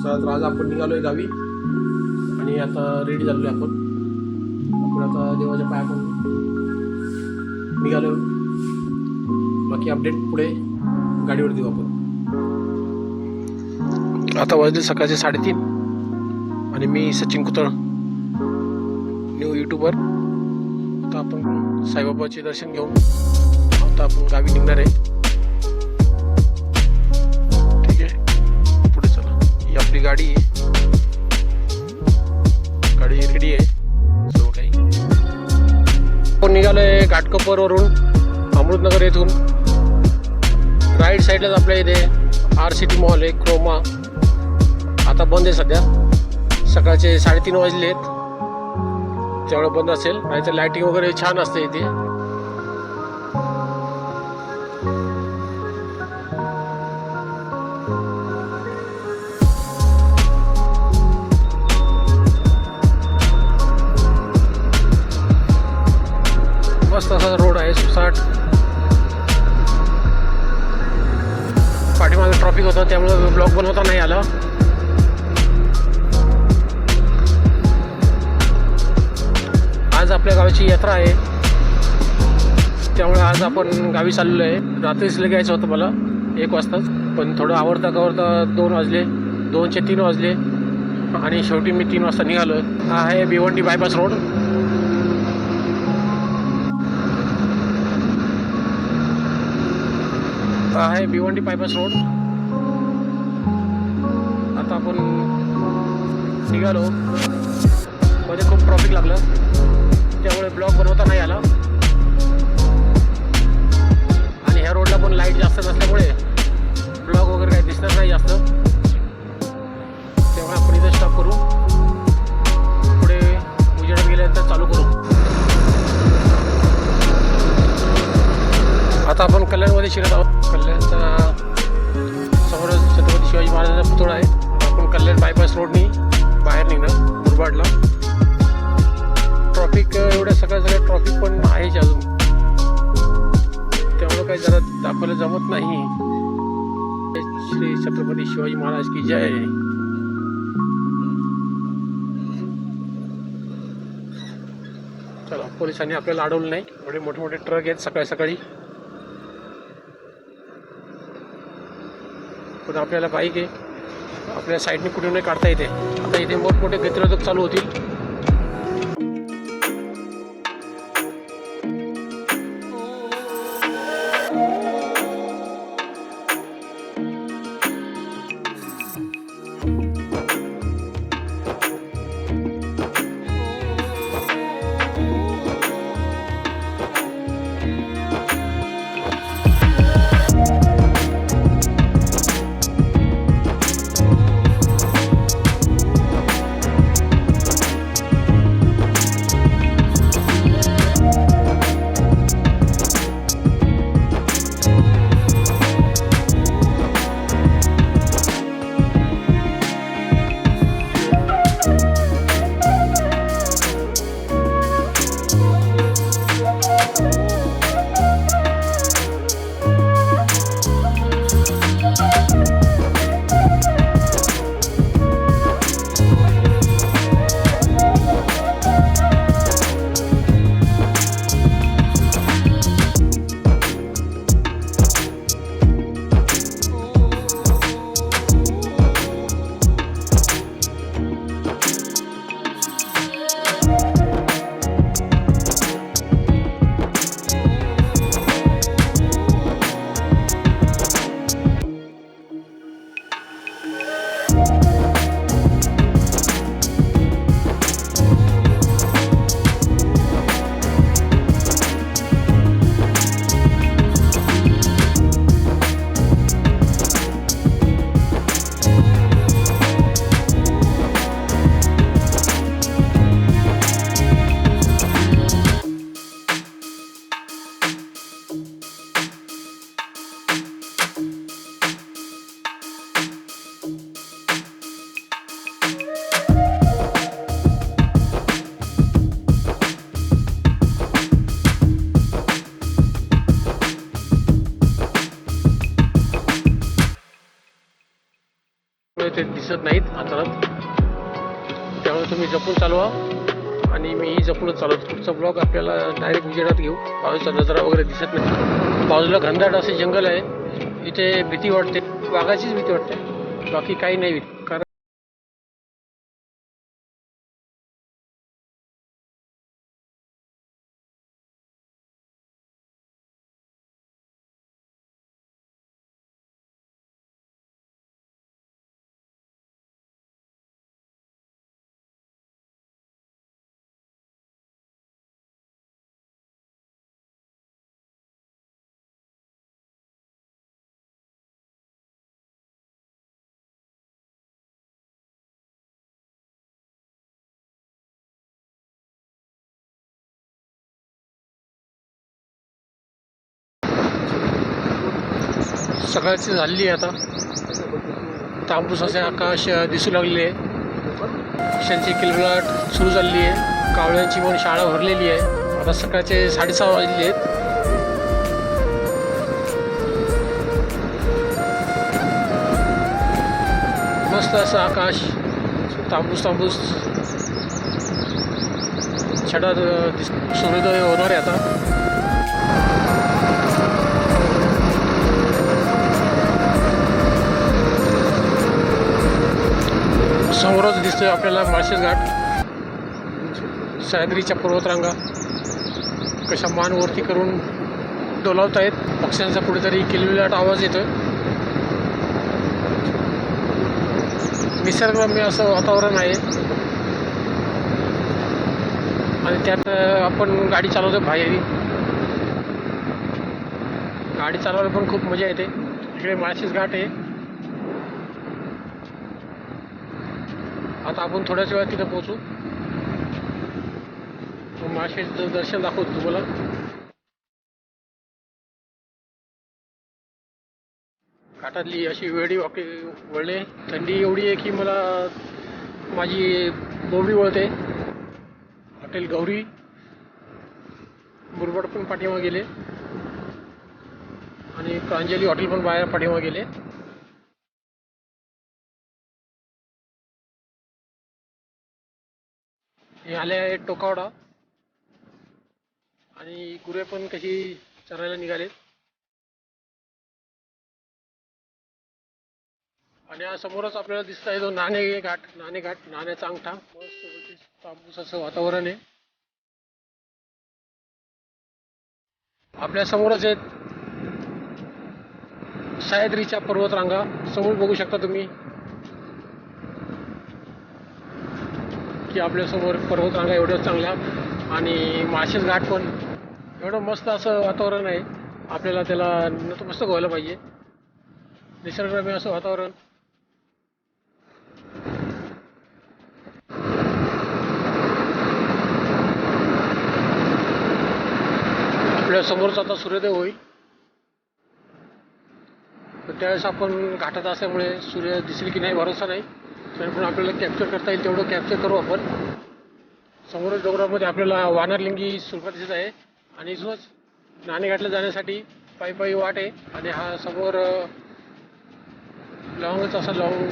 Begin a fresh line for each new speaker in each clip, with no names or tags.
तर आज आपण निघालोय गावी आणि आता रेडी झालोय आपण आता देवाच्या पाया पडून निघालो. बाकी अपडेट पुढे गाडीवर देऊ आपण. आता वाजले सकाळचे 3:30 आणि मी सचिन कुतळ, न्यू यूट्यूबर. आता आपण साईबाबाचे दर्शन घेऊन आता आपण गावी निघणार आहे. ठीक आहे, पुढे चला. ही आपली गाडी आहे, गाडी रेडी आहे सर्व काही. आपण निघालोय घाटकोपरवरून, अमृतनगर येथून. राईट साईडलाच आपल्या इथे आर सिटी मॉल आहे, क्रोमा. आता बंद आहे सध्या, सकाळचे 3:30 वाजले आहेत, त्यामुळे बंद असेल. नाही तर लाईटिंग वगैरे छान असते इथे. मस्त असा रोड आहे, सुसाट. पाठीमागे ट्रॉफिक होतं त्यामुळे ब्लॉग बनवता नाही आला. आज आपल्या गावाची यात्रा आहे, त्यामुळे आज आपण गावी चाललेलो आहे. रात्रीच घ्यायचं होतं मला 1 वाजताच, पण थोडं आवरता कवरता 2 वाजले, 2चे 3 वाजले आणि शेवटी मी 3 वाजता निघालो. हा आहे भिवंडी बायपास रोड. हा आहे भिवंडी बायपास रोड. आता आपण निघालो. मध्ये खूप ट्रॉफिक लागलं त्यामुळे ब्लॉग बनवता नाही आला. आणि ह्या रोडला पण लाईट जास्त नसल्यामुळे ब्लॉग वगैरे काही दिसणार नाही जास्त. त्यामुळे आपण इथे स्टॉप करू, पुढे उजेडात गेल्यानंतर चालू करू. आता आपण कल्याणमध्ये शिरत आहोत. कल्याणचा समोर छत्रपती शिवाजी महाराजांचा पुतळा आहे. आपण कल्याण बायपास रोडनी बाहेर निघणार मुरबाडला. ट्रॉफिक एवढ्या सगळ्या ट्रॉफिक पण आहेच अजून, त्यामुळे काही जरा दाखवायला जमत नाही. श्री छत्रपती शिवाजी महाराज की जय. चला, पोलिसांनी आपल्याला अडवलं नाही. एवढे मोठे मोठे ट्रक आहेत सकाळी सकाळी, पण आपल्याला बाईक आहे, आपल्या साईडने कुठे नाही काढता येते. आता इथे मोठमोठे गतिरोधक चालू होतील. चालवतोय ते दिसत नाहीत अचानक, त्यामुळे तुम्ही जपून चालवा आणि मी जपूनच चालवतो. पुढचा ब्लॉग आपल्याला डायरेक्ट उजेडात घेऊ. बाजूचा नजारा वगैरे दिसत नाही. बाजूला घनदाट असे जंगल आहे, इथे भीती वाटते, वाघाचीच भीती वाटते, बाकी काही नाही भीती. कारण सकाळची झालेली आहे, आता तांबूस असे आकाश दिसू लागले आहे. पक्ष्यांची किलबिलाट सुरू झालेली आहे. कावळ्यांची पण शाळा भरलेली आहे. आता सकाळचे 6:30 वाजले आहेत. मस्त असं आकाश तांबूस तांबूस छटा सूर्योदय होणार आहे आता. समोरच दिसतोय आपल्याला माळशेज घाट, सह्याद्रीच्या पर्वतरांगा कशा मान वरती करून डोलावत आहेत. पक्ष्यांचा कुठेतरी किलबिलाट आवाज येतोय. निसर्गरम्य असं वातावरण आहे आणि त्यात आपण गाडी चालवतो बाहेर. गाडी चालवायला पण खूप मजा येते. इकडे माळशेज घाट आहे. आता आपण थोड्याच वेळात तिथं पोहोचू. माळशेजचं दर्शन दाखवतो तुम्हाला. घाटातली अशी वेळी वळले. थंडी एवढी आहे की मला माझी बोबडी वळते. हॉटेल गौरी मुरबाड पण पाठीमागे गेले आणि प्रांजली हॉटेल पण बाहेर पाठीमागे गेले. हे आले आहे टोकावडा आणि गुरे पण कशी चरायला निघालेत. आणि समोरच आपल्याला दिसत आहे तो नाणे घाट. नाण्याचा अंगठा. मस्त तांबूस असं वातावरण आहे. आपल्या समोरच आहेत सह्याद्रीच्या पर्वतरांगा. समोर बघू शकता तुम्ही की आपल्या समोर पर्वतरांगा एवढ्या चांगल्या आणि माळशेज घाट पण एवढं मस्त असं वातावरण आहे. आपल्याला त्याला नतमस्तक व्हायला पाहिजे. निसर्गरम्य असं वातावरण. आपल्या समोरच आता सूर्योदय होईल. त्यावेळेस आपण घाटात असल्यामुळे सूर्य दिसेल की नाही भरोसा नाही, तरी पण आपल्याला कॅप्चर करता येईल तेवढं कॅप्चर करू आपण. समोरच डोंगरामध्ये आपल्याला वानरलिंगी सुरका दिसत आहे आणि इथूनच नाणेघाटला जाण्यासाठी पायी वाट आहे. आणि हा समोर लॉंगच असा लॉंग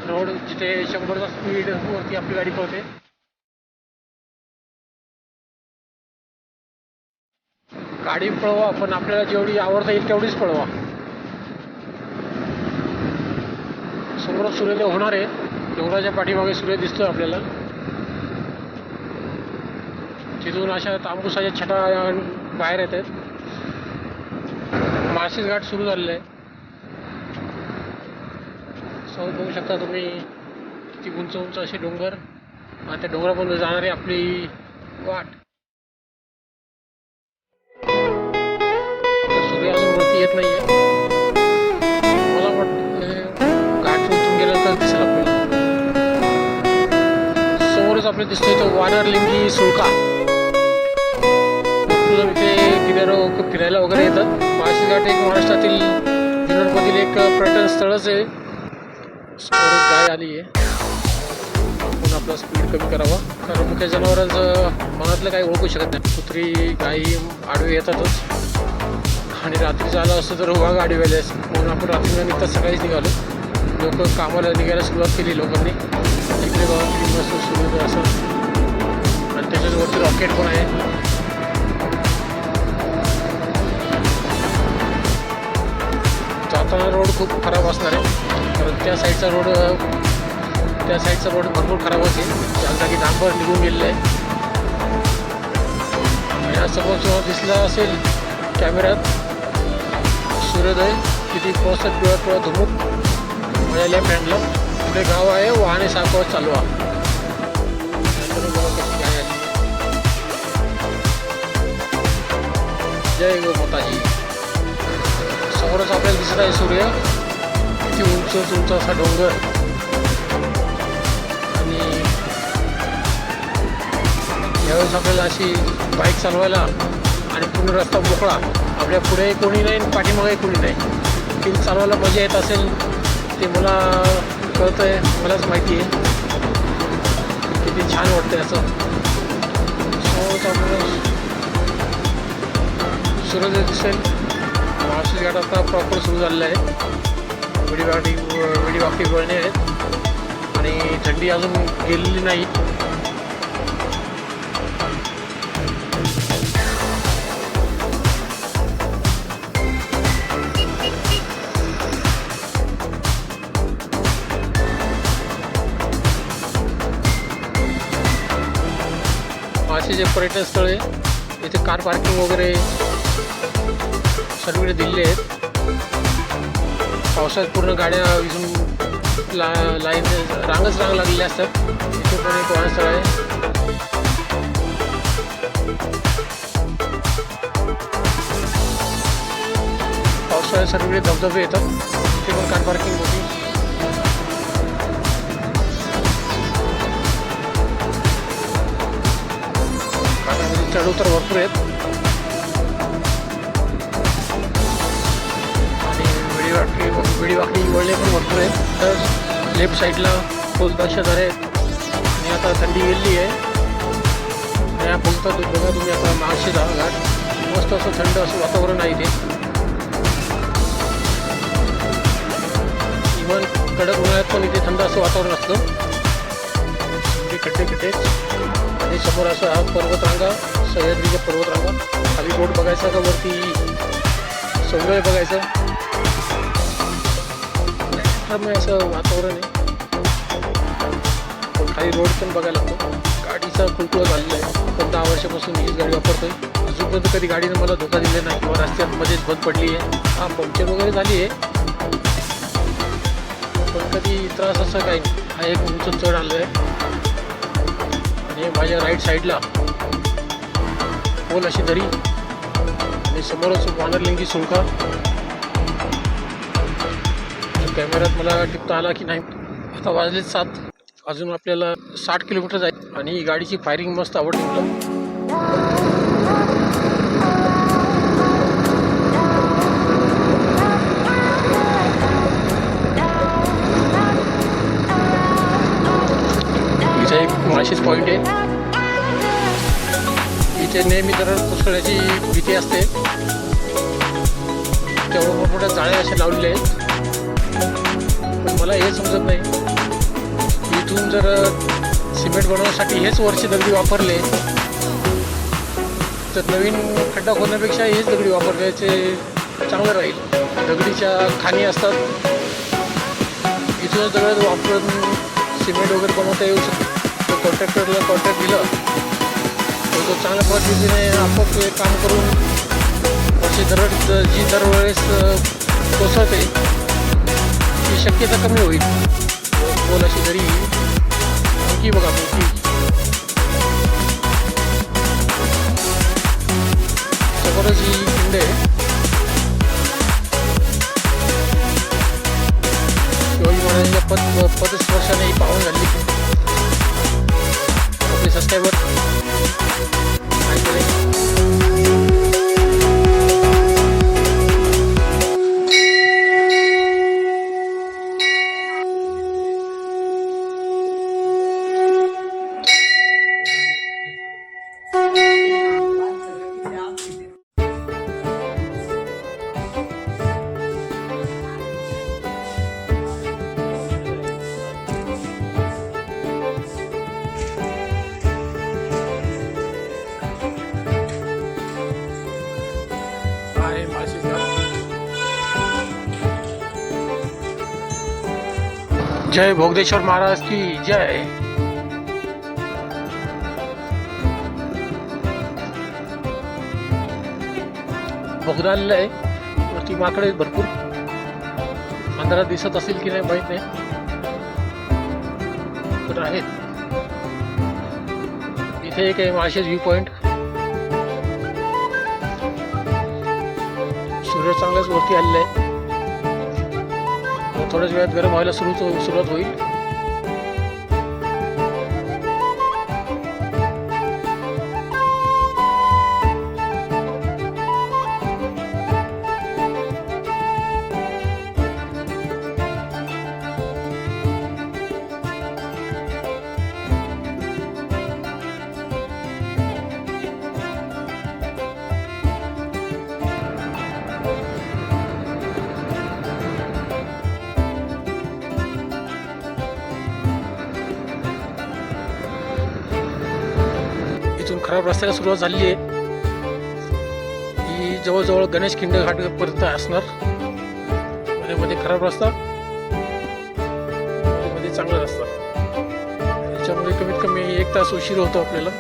रोड जिथे 100चा स्पीड वरती आपली गाडी पळते. गाडी पळवा पण आपल्याला जेवढी आवडता येईल तेवढीच पळवा. समोर सूर्योदय होणार आहे. डोंगराच्या पाठीमागे सूर्य दिसतोय आपल्याला. तिथून अशा तांबूसाच्या छटा बाहेर येत आहेत. माळशेज घाट सुरू झालेला आहे. समोर बघू शकता तुम्ही किती उंच उंच असे डोंगर आणि त्या डोंगरापर्यंत जाणारी आपली वाट. सूर्य अजून वरती येत नाहीये. मला वाटतं घाट उतरून गेल्यानंतर दिसेल आपल्याला. समोरच आपल्याला दिसतोय तो वानरलिंगी सुळका. इथे गिर्यारोहक फिरायला वगैरे येतात. माळशेज घाट एक महाराष्ट्रातील जुन्नरमधील एक पर्यटन स्थळच आहे. समोरच गाय आली आहे. आपण आपला स्पीड कमी करावा कारण मुख्य जनावरांचं मनातलं काही ओळखू शकत नाही. कुत्री गायी आडवे येतातच आणि रात्री झालं असतं तर वाघ आडवे आले असते. म्हणून आपण रात्री न निघता सकाळीच निघालो. लोक कामाला निघायला सुरुवात केली लोकांनी. इकडे बघा किती मस्त सूर्योदय असं, आणि त्याच्यावरती रॉकेट पण आहे. जाताना रोड खूप खराब असणार आहे, कारण त्या साईडचा रोड भरपूर खराब असेल. त्या जागी डांबर निघून गेलेलं आहे. या समोर दिसला असेल कॅमेऱ्यात सूर्योदय किती मस्त पिवळा धुमूक. माझ्या लेफ्ट हँडला पुढे गाव आहे, वाहने सावकाश चालवा. जय गो माताजी. समोरच आपल्याला दिसत आहे सूर्य, किती उंच असा डोंगर. आणि यावेळेस आपल्याला अशी बाईक चालवायला आणि पूर्ण रस्ता मोकळा, आपल्या पुढे कोणी नाही आणि पाठीमागे कोणी नाही, ती चालवायला मजा येत असेल ते मला कळतं आहे. मलाच माहिती आहे किती छान वाटतं असं. समोरच आपल्याला सूर्योदय दिसेल. माळशेज घाट आता प्रॉपर सुरू झालेला आहे. वेडीवाकडी वळणे आहेत आणि थंडी अजून गेलेली नाही. असे जे पर्यटन स्थळ आहे इथे कार पार्किंग वगैरे सर्वकडे दिलेले आहेत. पावसाळ्यात पूर्ण गाड्या इथून लाईन रांग लागलेल्या असतात. इथे पण एक वाहन स्थळ आहे. पावसाळ्यात सर्वकडे धबधबे येतात. इथे पण कार पार्किंग होती. चढउतार भरपूर आहेत आणि वेडीवाकडी वळणे पण भरपूर आहेत. तर लेफ्ट साईडला फुलदाशेदार आहेत आणि आता थंडी गेलेली आहे. या बोलतात बघा तुम्ही आता माळशेज घाट मस्त असं थंड असं वातावरण आहे इथे. इव्हन कडक उन्हाळ्यात पण इथे थंड असं वातावरण असतं. खड्डे आणि समोर असं हा पर्वतरांगा, सह्याद्रीच्या पर्वतरांगा. खाली रोड बघायचा का वरती सौंदर्य बघायचं. त्यामुळे असं वातावरण आहे. पण खाली रोड पण बघायला लागतो. गाडीचा कुळकुळा झालेला आहे. पण 10 वर्षापासून हीच गाडी वापरतोय. अजूनपर्यंत कधी गाडीनं मला धोका दिला नाही किंवा रस्त्यात मध्येच बंद पडली आहे. हा पंक्चर वगैरे झाली आहे पण कधी त्रास असं काही नाही. हा एक उंच चढ आलं आहे आणि माझ्या राईट साईडला खोल अशी दरी आणि समोरच वानरलिंगी सुळका. कॅमेऱ्यात मला टिपता आला की नाही. आता वाजले 7. अजून आपल्याला 60 किलोमीटर जाईल आणि ही गाडीची फायरिंग मस्त आवडली मला. इथे एक माळशेज पॉईंट आहे. इथे नेहमी दरड कोसळण्याची भीती असते. तेवढ्या मोठमोठ्या जाळ्या अशा लावलेल्या आहेत. पण मला हे समजत नाही, इथून जर सिमेंट बनवण्यासाठी हेच वरचे दगडी वापरले तर नवीन खड्डा खोदण्यापेक्षा हेच दगडी वापरण्याचे चांगलं राहील. दगडीच्या खाणी असतात, इथूनच दगड वापरून सिमेंट वगैरे बनवता येऊ शकतो. कॉन्ट्रॅक्टरला कॉन्ट्रॅक्ट दिलं तर तो चांगल्या पद्धतीने आपोआप काम करून वरची जी दरवेळेस कोसळते ती शक्यता कमी होईल. बोल अशी जरी मुकी बघा मुकी समोरच ही पिंड आहे. शिवाजी महाराजांच्या पदस्पर्शाने ही पाहून झाली. आपले सबस्क्रायबर जय भोगदेश्वर महाराज की जय. भोगदा आलेलं आहे वरती. माकडे भरपूर अंधारात दिसत असेल की नाही माहित नाही, पण आहेत. इथे एक आहे माळशेज व्ह्यू पॉइंट. सूर्य चांगलाच वरती आलेला आहे. थोड्याच वेळात गरम व्हायला सुरुवात होईल. इथून खराब रस्त्याला सुरुवात झालेली आहे. ही जवळजवळ गणेश खिंड घाटपर्यंत असणार. मध्ये खराब रस्ता, मध्ये चांगला रस्ता. त्याच्यामुळे कमीत कमी 1 तास उशीर होतो आपल्याला.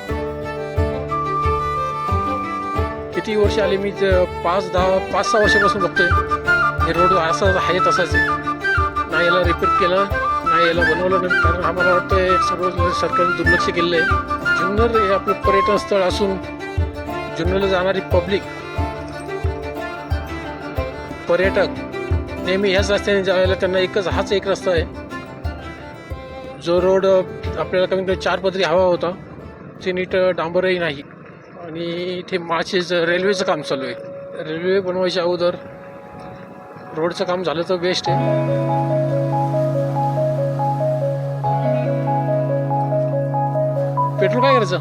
किती वर्ष आले मी 5-6 वर्षापासून बघतोय हे रोड. असा आहे तसाच आहे. ना याला रिपेअर केलं ना याला बनवलं नाही. कारण आम्हाला वाटतंय सर्व सरकारने दुर्लक्ष केलेलं आहे. जुन्नर हे आपलं पर्यटन स्थळ असून जुन्नरला जाणारी पब्लिक, पर्यटक नेहमी ह्याच रस्त्याने जायला त्यांना हाच एक रस्ता आहे. जो रोड आपल्याला कमीत कमी 4 पदरी हवा होता ते नीट डांबरही नाही. आणि इथे माळशेज रेल्वेचं काम चालू आहे. रेल्वे बनवायच्या अगोदर रोडचं काम झालं तर बेस्ट आहे. पेट्रोल काय करायचं?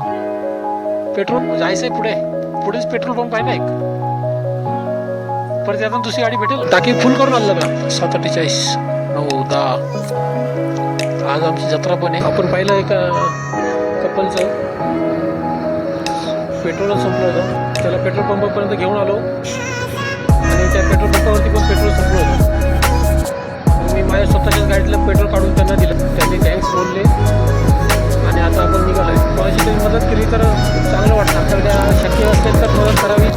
पेट्रोल जायचंय पुढेच पेट्रोल पंप आहे ना एक. परत आता दुसरी गाडी भेटेल. टाकी फुल करून आणलं का? 7:48, 9, 10. आज आमची जत्रा पण आहे. आपण पाहिलं एका कपलचं पेट्रोल संपलं होतं. त्याला पेट्रोल पंपापर्यंत घेऊन आलो आणि त्या पेट्रोल पंपावरती पण पेट्रोल संपलं होतं. मी माझ्या स्वतःच्याच गाडीतलं पेट्रोल काढून त्यांना दिलं. त्यांनी थँक्स बोलले आणि आता आपण निघालो आहे. कोणाची तरी मदत केली तर चांगलं वाटतं. आपल्याला शक्य असेल तर मदत करावी.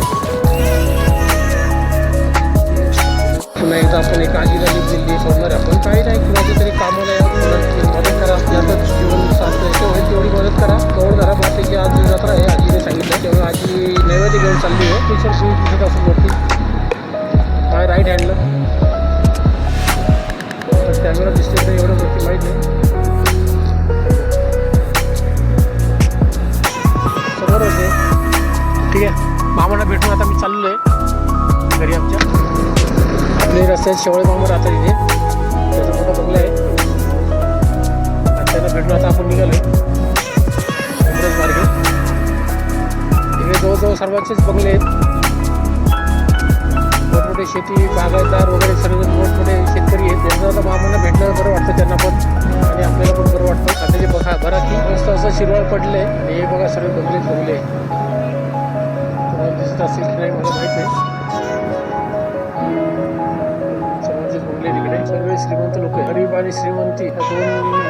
पुन्हा एकदा आपण एक आजीला लिफ्ट दिली सोडणार. आपण काही नाही, कुणाची तरी कामाला मदत करा. आपल्याला जीवन साध्य होईल तेवढी मदत करा. कवड धरा. की आज जत्रा आहे. आजीने सांगितलं तेव्हा आजी नैवेद्य घेऊन चालली आहे. टीचर दिसत असून वरती काय राईट हँडला कॅमेरा दिसते तर एवढं गोष्टी माहीत नाही. समोर होते. ठीक आहे, मामाला भेटून आता मी चाललो आहे घरी आमच्या. आपले रस्त्यात शेवळे मामा राहतात इथे. त्याचा मोठा बंगला आहे. त्यांना भेटून आता आपण निघालो आहे मार्गे. इकडे जवळजवळ सर्वांचेच बंगले आहेत. मोठमोठे शेती बागायतदार वगैरे सर्व मोठमोठे शेतकरी आहेत. त्यांना आता मामांना भेटणं बरं वाटतं त्यांना पण आणि आपल्याला पण बरं वाटतं. आता जे बघा की मस्त असं शिरवाळ पडले आणि हे बघा सर्व बंगले तुम्हाला दिसत असेल की नाही मला माहीत नाही. सर्वांचेच बंगले तिकडे. सर्व श्रीमंत लोक आहे. गरीब आणि श्रीमंती या 2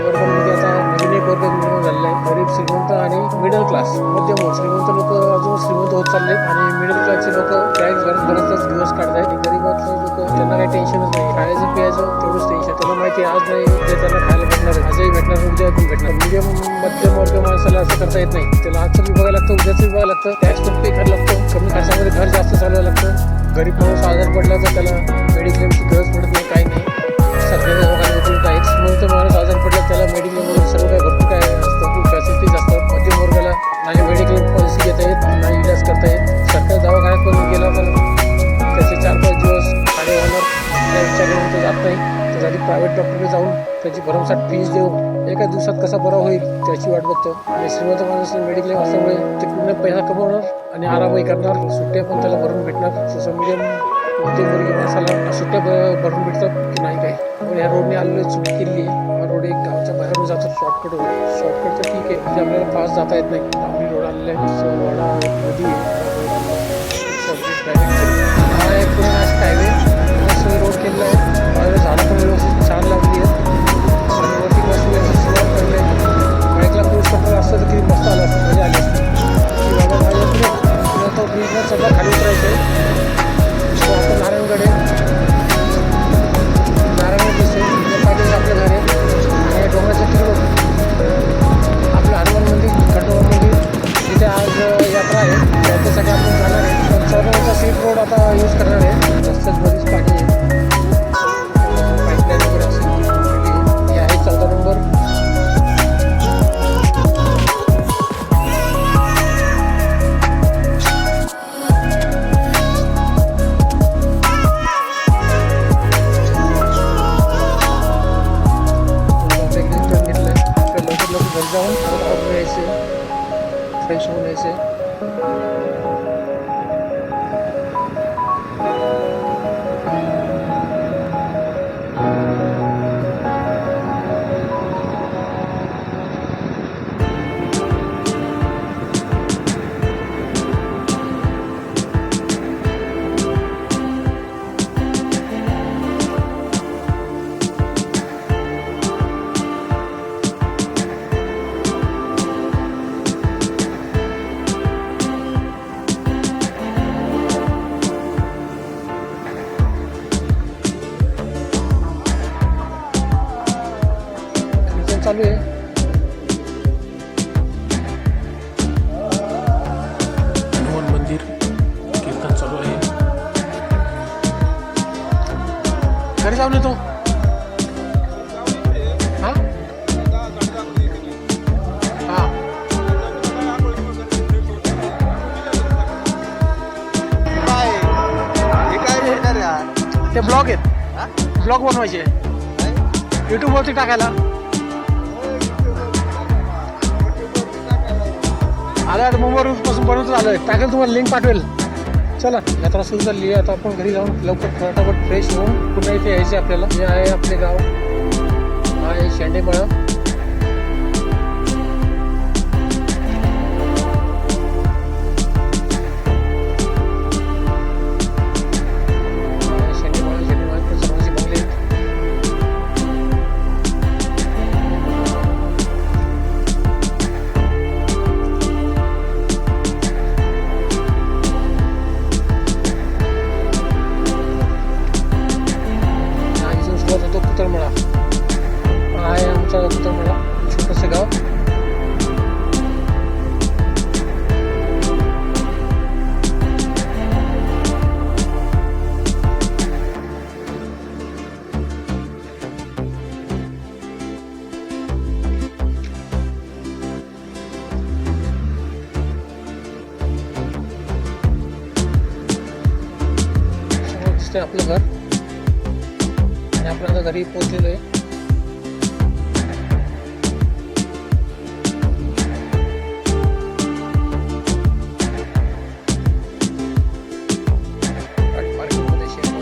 वर्गांमध्ये आता नवीन एक वर्ग निर्माण झालेला आहे. गरीब श्रीमंत आणि मिडल क्लास, मध्यम. श्रीमंत लोक अजून श्रीमंत होत चालले आणि मिडल क्लासचे लोक टॅक्स भरतच दिवस काढतायत. गरीबातले लोक त्यांना काही टेन्शनच नाही. खायचं प्यायचं तेवढंच टेन्शन. त्यांना माहिती आज नाही ते त्यांना खायला भेटणार, आजही भेटणार, उद्या पण भेटणार. मिडियम मध्यम वर्ग माणसाला असं करता येत नाही. त्याला आजचं बी बघायला लागतं, उद्याचं बी बघायला लागतं, टॅक्स पण पे करायला लागतं. कमी खर्चामध्ये घर जास्त चालवायला लागतं. गरीब माणूस आजार पडला तर त्याला मेडिक्लेमची गरज पडत नाही, काही नाही. सरकारी दवाखाने उपलब्ध आहेत. श्रीमंत माणूस आजार पडला त्याला मेडिक्लेम वगैरे सर्व काय भरपूर काय असतं, खूप फॅसिलिटीज असतात. मध्यम वर्गाला नाही मेडिक्लेम पॉलिसी घेता येत, नाही इलाज करता येत. सरकारी दवाखान्यात पण गेला तर त्याचे 4-5 दिवस खाणे होणार त्या विचाराने तो जात नाही. त्यासाठी प्रायव्हेट डॉक्टरकडे जाऊन त्याची भरमसाठ फीज देऊन एका दिवसात कसा बरा होईल त्याची वाट बघतो. आणि श्रीमंत माणूस मेडिक्लेम असल्यामुळे ते पूर्ण पैसा कमवणार आणि आरामही करणार. सुट्ट्या पण त्याला भरून भेटणार. तसं मिडियम मध्यमवर्गीय माणसाला सुट्ट्या भरून भेटतात की नाही काय. पण ह्या रोडने आलेलो चुकी केली आहे. हा रोड एक गावच्या बाहेरून जातो शॉर्टकट होतो. शॉर्टकट तर ठीक आहे, म्हणजे आपल्याला फास्ट जाता येत नाही. आपली रोड आलेला आहे. सोवाडा नदी आहे. हा एक पूर्ण नाशिक हायवे रोड केलेला आहे. झाडं पण व्यवस्थित छान लागली आहेत आणि जाऊन परत आवरून यायचे, फ्रेश होऊन यायचे. चालू आहे. हनुमान मंदिर कीर्तन चालू आहे. घरी जाऊन येतो. हा हा ते ब्लॉग आहेत, ब्लॉग बनवायचे यूट्यूबवरती टाकायला. आता मुंबईवर पासून बनवत आलोय, टाकेल तुम्हाला लिंक पाठवेल. चला यात्रा सुरू झाली आहे. आता आपण घरी जाऊन लवकर फटाफट फ्रेश होऊन पुन्हा इथे यायचे आपल्याला. हे आहे आपले गाव, हा आहे शेंडेमळा. होतो कुतळमळा, हा आहे आमचा कुतळमळा, छोटंसं गाव. समोर दिसतंय आपलं घर आणि आपण आता घरी पोहोचलेलो आहे.